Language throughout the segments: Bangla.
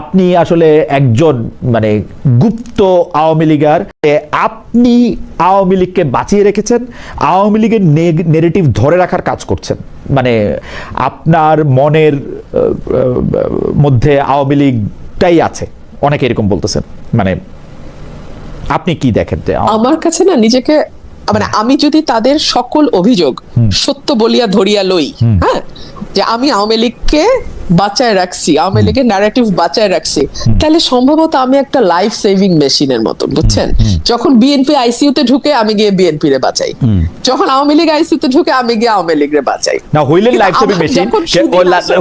আপনি আসলে একজন মানে গুপ্ত আওয়ামী লীগার, আপনি আওয়ামী লীগকে বাঁচিয়ে রেখেছেন, আওয়ামী লীগের নেগেটিভ ধরে রাখার কাজ করছেন, মানে আপনার মনের মধ্যে আওয়ামী লীগটাই আছে, অনেকে এরকম বলতেছেন। মানে আপনি কি দেখেন? আমার কাছে না নিজেকে, মানে আমি যদি তাদের সকল অভিযোগ সত্য বলিয়া ধরিয়া লই, হ্যাঁ, যে আমি আওয়ামী লীগকে বাঁচায় রাখছি, আওয়ামী লীগের ন্যারেটিভ বাঁচায় রাখছি, তাহলে সম্ভবত আমি একটা লাইফ সেভিং মেশিনের মতন, বুঝছেন? যখন বিএনপি আইসিইউতে ঢুকে আমি গিয়ে বিএনপি রে বাঁচাই, যখন আওয়ামী লীগ আইসিইউতে ঢুকে আমি গিয়ে আওয়ামী লীগ রে বাঁচাই। না, হইলেন লাইফ সেভিং মেশিন,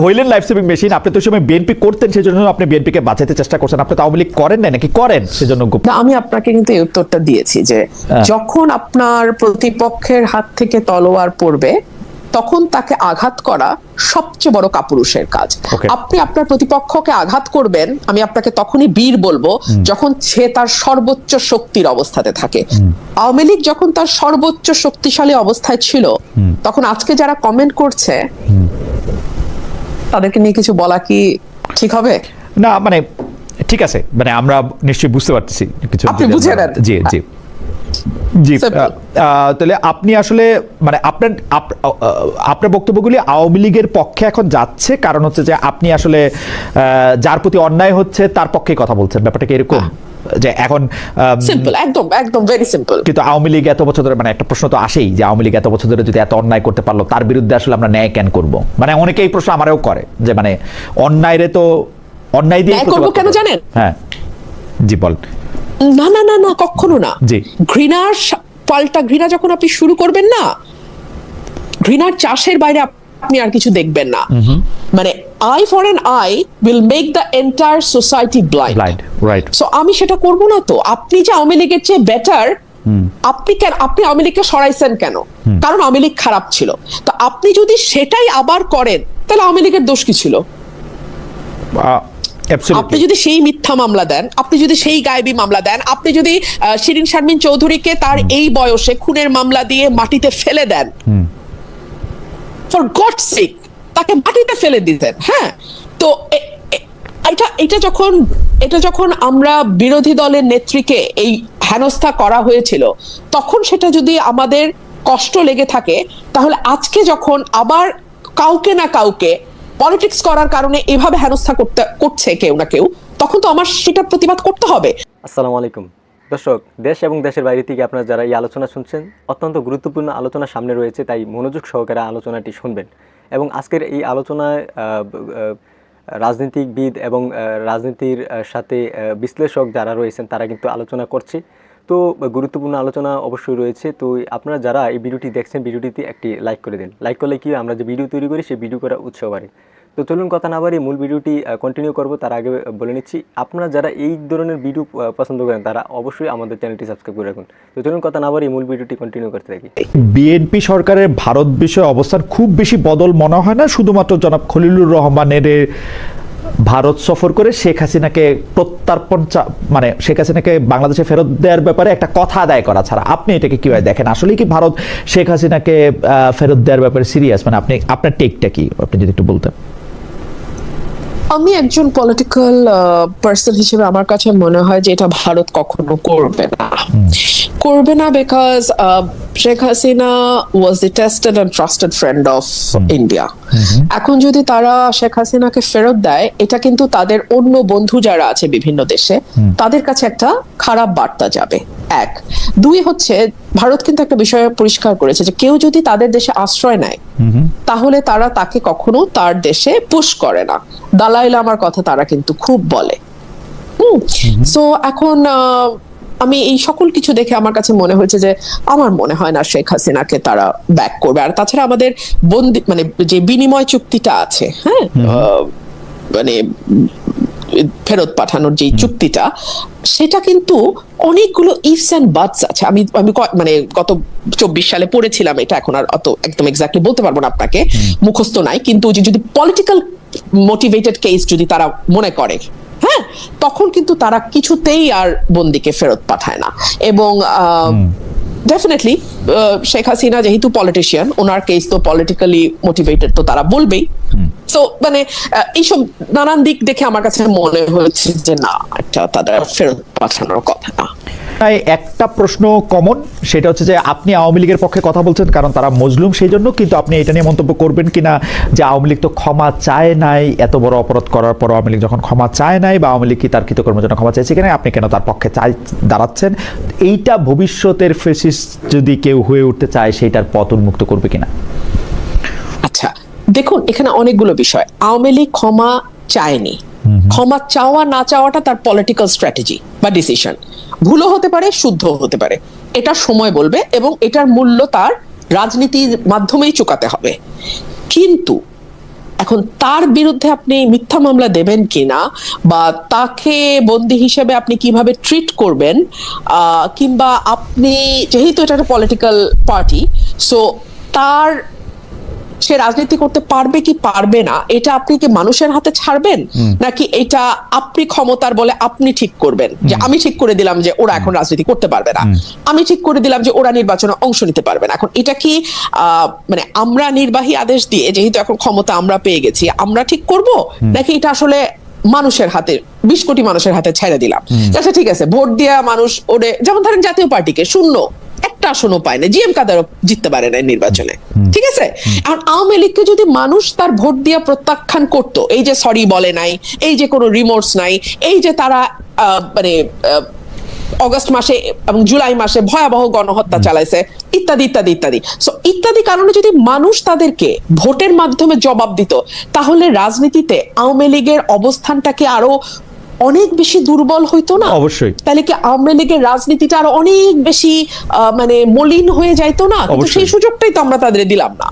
হইলেন লাইফ সেভিং মেশিন। আপনি তো সময় বিএনপি করতেন, সেজন্য আপনি বিএনপি কে বাঁচাতে চেষ্টা করছেন। আপনি তো আওয়ামী লীগ করেন না, নাকি করেন? সেজন্য আমি আপনাকে কিন্তু এই উত্তরটা দিয়েছি যে যখন আপনার প্রতিপক্ষের হাত থেকে তলোয়ার পড়বে তখন তাকে আঘাত করা সবচেয়ে বড় কাপুরুষের কাজ। আপনি আপনার প্রতিপক্ষকে আঘাত করবেন, আমি আপনাকে তখনই বীর বলবো যখন সে তার সর্বোচ্চ শক্তির অবস্থাতে থাকে। আওয়ামী লীগ যখন তার সর্বোচ্চ শক্তিশালী অবস্থায় ছিল, তখন আজকে যারা কমেন্ট করছে তাদেরকে নিয়ে কিছু বলা কি ঠিক হবে? না, মানে ঠিক আছে, মানে আমরা নিশ্চয়ই বুঝতে পারতেছি কিছু, আপনি বুঝে নেন। জি জি জি। তাহলে আপনি আসলে মানে আপনার বক্তব্যগুলি আওয়ামী লীগের পক্ষে এখন যাচ্ছে, কারণ হচ্ছে যে আপনি আসলে যার প্রতি অন্যায় হচ্ছে তার পক্ষে কথা বলছেন, ব্যাপারটা কি এরকম? যে এখন সিম্পল, একদম একদম ভেরি সিম্পল। কিন্তু আওয়ামী লীগ এত বছর ধরে, মানে একটা প্রশ্ন তো আসেই যে আওয়ামী লীগ এত বছর ধরে যদি এত অন্যায় করতে পারলো, তার বিরুদ্ধে আসলে আমরা ন্যায় কেন করবো? মানে অনেকেই প্রশ্ন আমারও করে যে মানে অন্যায়রে তো অন্যায় দিয়ে করবো কেন জানেন? হ্যাঁ জি বল। না না না না, কখনো না। ঘৃণার পাল্টা ঘৃণা যখন আপনি শুরু করবেন না, ঘৃণার চাষের বাইরে আপনি আর কিছু দেখবেন না। মানে I for an I will make the entire society blind, right? So আমি সেটা করব না। তো আপনি যে আওয়ামী লীগের চেয়ে বেটার, আপনি আওয়ামী লীগকে সরাইছেন কেন? কারণ আওয়ামী লীগ খারাপ ছিল। তো আপনি যদি সেটাই আবার করেন তাহলে আওয়ামী লীগের দোষ কি ছিল? আপনি যদি সেই মিথ্যা মামলা দেন, আপনি যদি সেই গায়েবী মামলা দেন, আপনি যদি শিরিন শারমিন চৌধুরীকে তার এই বয়সে খুনের মামলা দিয়ে মাটিতে ফেলে দেন, ফর গডস সেক তাকে মাটিতে ফেলে দিতেন, হ্যাঁ, তো এটা যখন আমরা বিরোধী দলের নেত্রীকে এই হেনস্থা করা হয়েছিল, তখন সেটা যদি আমাদের কষ্ট লেগে থাকে, তাহলে আজকে যখন আবার কাউকে না কাউকে পলিটিক্স করার কারণে এভাবে হেনস্থা করছে কেউ না কেউ, তখন তো আমার সেটা প্রতিবাদ করতে হবে। আসসালামু আলাইকুম দর্শক, দেশ এবং দেশের বাইরে থেকে আপনারা যারা এই আলোচনা শুনছেন, অত্যন্ত গুরুত্বপূর্ণ আলোচনা সামনে রয়েছে, তাই মনোযোগ সহকারে আলোচনাটি শুনবেন। এবং আজকের এই আলোচনায় রাজনীতিবিদ এবং রাজনীতির সাথে বিশ্লেষক যারা রয়েছেন তারা কিন্তু আলোচনা করছে। তো গুরুত্বপূর্ণ আলোচনা অবশ্যই রয়েছে। তো আপনারা যারা এই ভিডিওটি দেখছেন, ভিডিওটিতে একটি লাইক করে দিন। লাইক করলে কি আমরা যে ভিডিও তৈরি করি সেই ভিডিও করা উৎসাহ বাড়ে। তো চলুন কথা না বাড়িয়ে মূল ভিডিওটি কন্টিনিউ করব। তার আগে বলে নিচ্ছি, আপনারা যারা এই ধরনের ভিডিও পছন্দ করেন তারা অবশ্যই আমাদের চ্যানেলটি সাবস্ক্রাইব করে রাখুন। তো চলুন কথা না বাড়িয়ে মূল ভিডিওটি কন্টিনিউ করতে থাকি। বিএনপি সরকারের ভারত বিষয়ে অবস্থান খুব বেশি বদল মনে হয় না, শুধুমাত্র জনাব খলিলুর রহমানের ভারত সফর করে শেখ হাসিনাকে প্রত্যর্পণ, মানে শেখ হাসিনাকে বাংলাদেশে ফেরত দেওয়ার ব্যাপারে একটা কথা আদায় করা ছাড়া আপনি এটাকে কিভাবে দেখেন? আসলে কি ভারত শেখ হাসিনাকে ফেরত দেওয়ার ব্যাপারে সিরিয়াস? মানে আপনি আপনার টেকটা কি, আপনি যদি একটু বলতেন। আমি একজন পলিটিক্যাল পার্সন হিসেবে আমার কাছে মনে হয় যে এটা ভারত কখনো করবে না, because Sheikh Hasina was the tested and trusted friend of India. এখন যদি তারা শেখ হাসিনাকে ফেরত দেয়, এটা কিন্তু তাদের অন্য বন্ধু যারা আছে বিভিন্ন দেশে তাদের কাছে একটা খারাপ বার্তা যাবে। এক, দুই হচ্ছে ভারত কিন্তু একটা বিষয় পরিষ্কার করেছে যে কেউ যদি তাদের দেশে আশ্রয় নেয় তাহলে তারা তাকে কখনো তার দেশে পুশ করে না। দালাই লামার কথা তারা কিন্তু খুব বলে। সো এখন আমি এই সকল কিছু দেখে আমার কাছে মনে হয়েছে যে আমার মনে হয় না শেখ হাসিনাকে তারা ব্যাক করবে। আর তাছাড়া আমাদের বন্দি, মানে যে বিনিময় চুক্তিটা আছে, হ্যাঁ, মানে ফেরত পাঠানোর যে চুক্তিটা, সেটা কিন্তু অনেকগুলো ইফস এন্ড বাটস আছে। আমি মানে গত 24 সালে পড়েছিলাম এটা, এখন আর অত একদম এক্স্যাক্টলি বলতে পারবো না আপনাকে, মুখস্থ নাই। কিন্তু যদি পলিটিক্যাল মোটিভেটেড কেস যদি তারা মনে করে, হ্যাঁ, তখন কিন্তু তারা কিছুতেই আর বন্দিকে ফেরত পাঠায় না। এবং ডেফিনেটলি শেখ হাসিনা যেহেতু পলিটিশিয়ান, ওনার কেস তো পলিটিক্যালি মোটিভেটেড, তো তারা বলবেই। সো মানে এইসব নানান দিক দেখে আমার কাছে মনে হয়েছে যে না, এটা তাদের ফেরত পাঠানোর কথা না। তাই একটা প্রশ্ন কমন, সেটা হচ্ছে যে আপনি আওয়ামী লীগের পক্ষে কথা বলছেন কারণ তারা মজলুম সেই জন্য, কিন্তু আপনি এটা নিয়ে মন্তব্য করবেন কিনা যে আওয়ামী লীগ তো ক্ষমা চায় নাই, এত বড় অপরাধ করার পর আওয়ামী লীগ যখন ক্ষমা চায় নাই, বা আওয়ামী লীগ কি তার কৃতকর্মের জন্য ক্ষমা চাইছে কিনা, আপনি কেন তার পক্ষে দাঁড়াচ্ছেন? এইটা ভবিষ্যতের ফেসিস্ট যদি কেউ হয়ে উঠতে চায় সেইটার পথ উন্মুক্ত করবে কিনা? আচ্ছা দেখুন, এখানে অনেকগুলো বিষয়। আওয়ামী লীগ ক্ষমা চায়নি, ক্ষমা চাওয়া না চাওয়াটা তার পলিটিক্যাল স্ট্র্যাটেজি বা ডিসিশন। ভুলও হতে পারে, শুদ্ধ হতে পারে, এটা সময় বলবে, এবং এটার মূল্য তার রাজনীতির মাধ্যমেই চুকাতে হবে। কিন্তু এখন তার বিরুদ্ধে আপনি মিথ্যা মামলা দেবেন কিনা, বা তাকে বন্দী হিসেবে আপনি কিভাবে ট্রিট করবেন, কিংবা আপনি যেহেতু এটা একটা পলিটিক্যাল পার্টি, সো তার সে রাজনীতি করতে পারবে কি পারবে না, এটা আপনি কি মানুষের হাতে ছাড়বেন, নাকি এটা আপনি ক্ষমতার বলে আপনি ঠিক করবেন যে আমি ঠিক করে দিলাম যে ওরা এখন রাজনীতি করতে পারবে না, আমি ঠিক করে দিলাম যে ওরা নির্বাচনে অংশ নিতে পারবে না। এখন এটা কি মানে আমরা নির্বাহী আদেশ দিয়ে, যেহেতু এখন ক্ষমতা আমরা পেয়ে গেছি, আমরা ঠিক করব, নাকি এটা আসলে মানুষের হাতে, 20 কোটি মানুষের হাতে ছেড়ে দিলাম? আচ্ছা ঠিক আছে, ভোট দেওয়া মানুষ ওরে, যেমন ধরেন জাতীয় পার্টিকে শূন্য একটা আসনও পায় না, জিএম কাদেরও জিততে পারে না নির্বাচনে, ঠিক আছে? এখন আওয়ামী লীগকে যদি মানুষ তার ভোট দিয়ে প্রত্যাখ্যান করতো, এই যে সরি বলে নাই, এই যে কোনো রিমোর্স নাই, এই যে তারা মানে অগস্ট মাসে এবং জুলাই মাসে ভয়াবহ গণহত্যা চালাইছে, ইত্যাদি ইত্যাদি ইত্যাদি, সো ইত্যাদি কারণে যদি মানুষ তাদেরকে ভোটের মাধ্যমে জবাব দিত, তাহলে রাজনীতিতে আওয়ামী লীগের অবস্থানটাকে আরো অনেক বেশি দুর্বল হইতো না? অবশ্যই। তাহলে কি আওয়ামী লীগের রাজনীতিটা আরো অনেক বেশি মানে মলিন হয়ে যাইতো না? কিন্তু সেই সুযোগটাই তো আমরা তাদের দিলাম না।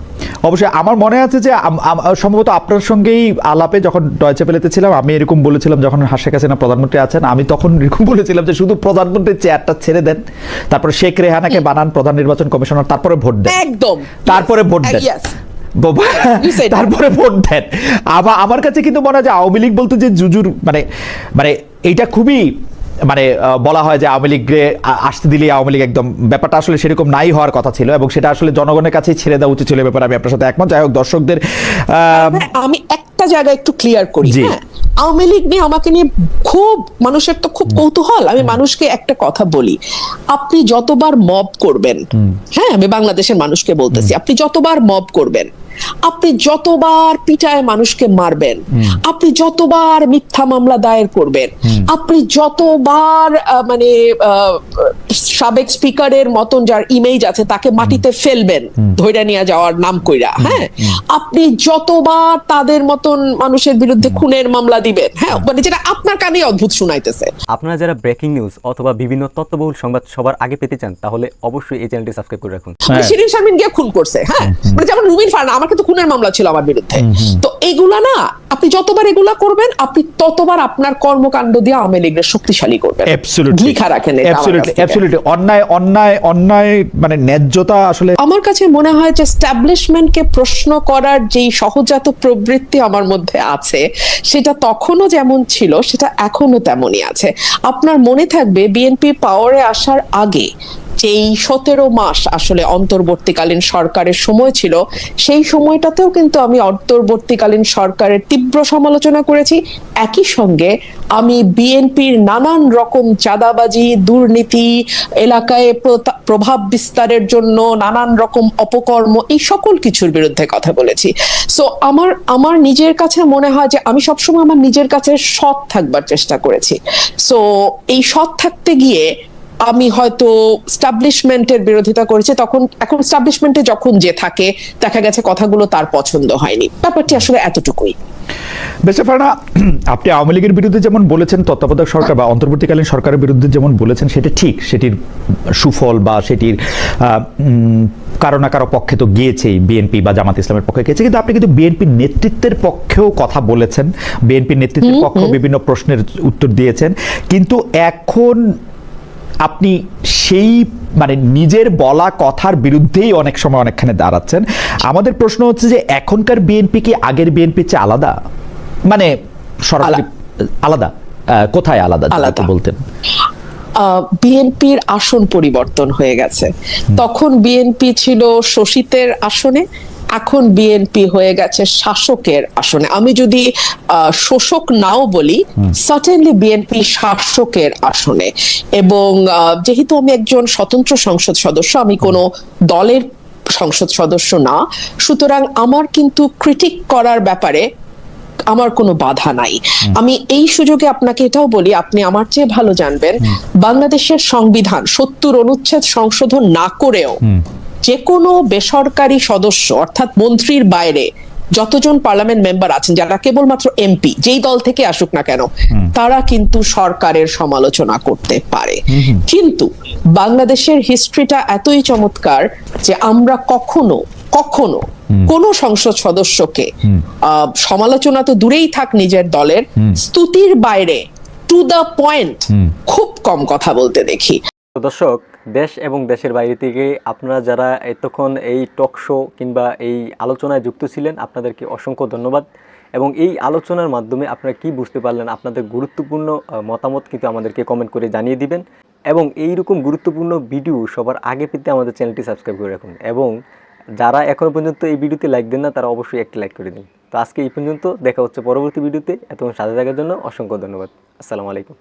অবশ্যই। আমার মনে আছে যে সম্ভবত আপনার সঙ্গেই আলাপে যখন ডয়চে ভেলেতে ছিলাম, আমি এরকম বলেছিলাম, যখন শেখ হাসিনা প্রধানমন্ত্রী আছেন, আমি তখন এরকম বলেছিলাম যে শুধু প্রধানমন্ত্রীর চেয়ারটা ছেড়ে দেন, তারপরে শেখ রেহানাকে বানান প্রধান নির্বাচন কমিশনার, তারপরে ভোট দেন, একদম তারপরে ভোট দেন, তারপরে ভোট দেন। আমার কাছে কিন্তু মনে হয় যে আওয়ামী লীগ বলতে যে জুজুর মানে এইটা খুবই মানে বলা হয় যে আওয়ামী লীগকে আসতে দিলে আওয়ামী লীগ একদম, ব্যাপারটা আসলে সেরকম নাই হওয়ার কথা ছিল, এবং সেটা আসলে জনগণের কাছেই ছেড়ে দেওয়া উচিত ছিল। ব্যাপারে আমি আপনার সাথে একমত। যাই হোক, দর্শকদের আমি একটা জায়গায় একটু ক্লিয়ার করি। হ্যাঁ, আওয়ামী লীগ নিয়ে আমাকে নিয়ে খুব মানুষের তো খুব কৌতূহল। আমি মানুষকে একটা কথা বলি, আপনি যতবার মব করবেন, হ্যাঁ আমি বাংলাদেশের মানুষকে বলতেছি, আপনি যতবার মব করবেন, আপনি যতবার পিটায় মানুষকে মারবেন, আপনি যতবার মিথ্যা মামলা দায়ের করবেন, আপনি যতবার মানে সাবেক স্পিকারের মতন যার ইমেজ আছে তাকে মাটিতে ফেলবেন ধইরা নিয়ে যাওয়ার নাম কইরা, হ্যাঁ আপনি যতবার তাদের মতন মানুষের বিরুদ্ধে খুনের মামলা দিবেন, হ্যাঁ মানে যেটা আপনার কানে অদ্ভুত শুনাইতেছে। আপনারা যারা ব্রেকিং নিউজ অথবা বিভিন্ন তথ্যবহুল সংবাদ সবার আগে পেতে চান, তাহলে অবশ্যই এই চ্যানেলটি সাবস্ক্রাইব করে রাখুন। শিরিন শারমিন গিয়ে খুন করছে, হ্যাঁ মানে যেমন রুমিন ফারহানা, আমার কিন্তু খুনের মামলা ছিল আমার বিরুদ্ধে। তো এইগুলা না, আপনি যতবার এগুলা করবেন, আপনি ততবার আপনার কর্মকাণ্ড দিয়ে আওয়ামী লীগের শক্তিশালী করবেন। লিখা রাখেন, অন্যায় মানে ন্যায্যতা আসলে আমার কাছে মনে হয় যে এস্টাবলিশমেন্টকে প্রশ্ন করার যেই সহজাত প্রবৃত্তি আমার মধ্যে আছে, সেটা তখনও যেমন ছিল সেটা এখনো তেমনই আছে। আপনার মনে থাকবে বিএনপি পাওয়ারে আসার আগে যেই 17 মাস আসলে অন্তর্বর্তীকালীন সরকারের সময় ছিল, সেই সময়টাতেও কিন্তু আমি অন্তর্বর্তীকালীন সরকারের তীব্র সমালোচনা করেছি। একই সঙ্গে আমি বিএনপির নানান রকম চাঁদাবাজি, দুর্নীতি, এলাকায় প্রভাব বিস্তারের জন্য নানান রকম অপকর্ম, এই সকল কিছুর বিরুদ্ধে কথা বলেছি। সো আমার নিজের কাছে মনে হয় যে আমি সবসময় আমার নিজের কাছে সৎ থাকবার চেষ্টা করেছি। সো এই সৎ থাকতে গিয়ে আমি হয়তো এস্টাবলিশমেন্টের বিরোধিতা করেছি, এখন এস্টাবলিশমেন্টে যখন যে থাকে দেখা গেছে কথাগুলো তার পছন্দ হয়নি, ব্যাপারটি আসলে এতটুকুই। বেঁচে ফারহানা, আপনি আওয়ামী লীগের বিরুদ্ধে যেমন বলেছেন, তত্ত্বাবধায়ক সরকার বা অন্তর্বর্তীকালীন সরকারের বিরুদ্ধে যেমন বলেছেন, সেটা ঠিক, সেটির সুফল বা সেটির কারো না কারো পক্ষে তো গিয়েছেই, বিএনপি বা জামাত ইসলামের পক্ষে গিয়েছে, কিন্তু আপনি কিন্তু বিএনপির নেতৃত্বের পক্ষেও কথা বলেছেন, বিএনপির নেতৃত্বের পক্ষেও বিভিন্ন প্রশ্নের উত্তর দিয়েছেন, কিন্তু এখন আপনি সেই মানে নিজের বলা কথার বিরুদ্ধেই অনেক সময় অনেকখানে দাঁড়াচ্ছেন। আমাদের প্রশ্ন হচ্ছে যে এখনকার বিএনপি কি আগের বিএনপির চেয়ে আলাদা? মানে সরাসরি আলাদা কোথায় আলাদা বলতেন? বিএনপির আসন পরিবর্তন হয়ে গেছে। তখন বিএনপি ছিল শোষিতের আসনে, এখন বিএনপি হয়ে গেছে শাসকের আসনে। আমি যদি শোষক নাও বলি, সার্টেনলি বিএনপি শাসকের আসনে। এবং যেহেতু আমি একজন স্বতন্ত্র সংসদ সদস্য, আমি কোনো দলের সংসদ সদস্য না, সুতরাং আমার কিন্তু ক্রিটিক করার ব্যাপারে আমার কোনো বাধা নাই। আমি এই সুযোগে আপনাকে এটাও বলি, আপনি আমার চেয়ে ভালো জানবেন বাংলাদেশের সংবিধান 70 অনুচ্ছেদ সংশোধন না করেও যে কোনো বেসরকারি সদস্য অর্থাৎ মন্ত্রীর বাইরে যতজন পার্লামেন্ট মেম্বার আছেন, যারা কেবলমাত্র এমপি, যেই দল থেকে আসুক না কেন, তারা কিন্তু সরকারের সমালোচনা করতে পারে। কিন্তু বাংলাদেশের হিস্ট্রিটা এতই চমৎকার যে আমরা কখনো কখনো কোন সংসদ সদস্যকে সমালোচনা তো দূরেই থাক, নিজের দলের স্তুতির বাইরে টু দ্য পয়েন্ট খুব কম কথা বলতে দেখি। দর্শক, দেশ এবং দেশের বাইরে থেকে আপনারা যারা এতক্ষণ এই টক শো কিংবা এই আলোচনায় যুক্ত ছিলেন, আপনাদেরকে অসংখ্য ধন্যবাদ। এবং এই আলোচনার মাধ্যমে আপনারা কি বুঝতে পারলেন, আপনাদের গুরুত্বপূর্ণ মতামত কিন্তু আমাদেরকে কমেন্ট করে জানিয়ে দিবেন। এবং এইরকম গুরুত্বপূর্ণ ভিডিও সবার আগে পেতে আমাদের চ্যানেলটি সাবস্ক্রাইব করে রাখুন। এবং যারা এখনও পর্যন্ত এই ভিডিওতে লাইক দেন না, তারা অবশ্যই একটি লাইক করে দিন। তো আজকে এই পর্যন্ত, দেখা হচ্ছে পরবর্তী ভিডিওতে। এতক্ষণ সাথে থাকার জন্য অসংখ্য ধন্যবাদ। আসসালামু আলাইকুম।